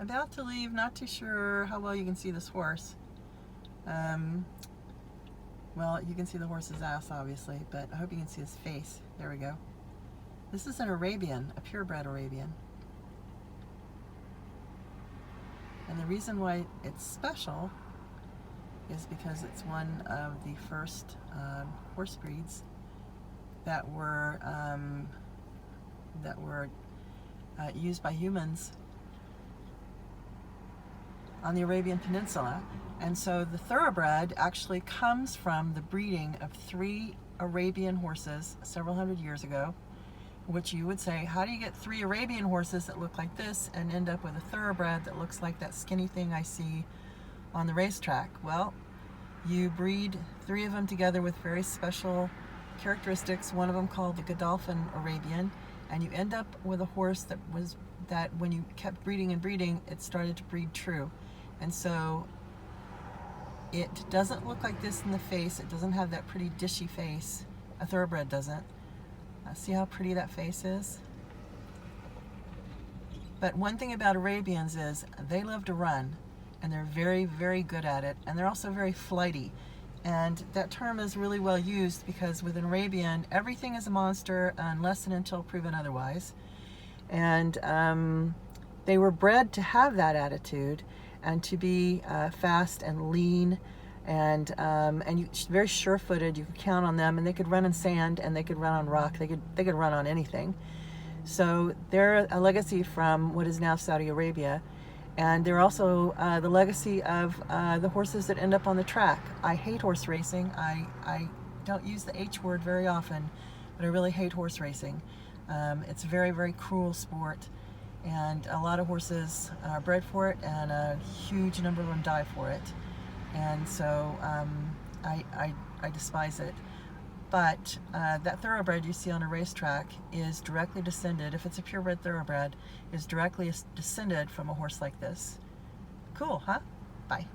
about to leave, not too sure how well you can see this horse. Well, you can see the horse's ass, obviously, but I hope you can see his face. There we go. This is an Arabian, a purebred Arabian. And the reason why it's special is because it's one of the first horse breeds that were used by humans on the Arabian Peninsula. And so the thoroughbred actually comes from the breeding of 3 Arabian horses several hundred years ago, which you would say, how do you get 3 Arabian horses that look like this and end up with a thoroughbred that looks like that skinny thing I see on the racetrack? Well, you breed 3 of them together with very special characteristics, one of them called the Godolphin Arabian, and you end up with a horse that when you kept breeding and breeding, it started to breed true. And so it doesn't look like this in the face. It doesn't have that pretty dishy face. A thoroughbred doesn't. See how pretty that face is? But one thing about Arabians is they love to run, and they're very, very good at it, and they're also very flighty. And that term is really well used because with an Arabian, everything is a monster unless and until proven otherwise. And they were bred to have that attitude and to be fast and lean and very sure-footed. You could count on them, and they could run in sand and they could run on rock. They could run on anything. So they're a legacy from what is now Saudi Arabia. And they're also the legacy of the horses that end up on the track. I hate horse racing. I don't use the H word very often, but I really hate horse racing. It's a very, very cruel sport, and a lot of horses are bred for it, and a huge number of them die for it. And so I despise it. But that thoroughbred you see on a racetrack is directly descended, if it's a purebred thoroughbred, is directly descended from a horse like this. Cool, huh? Bye.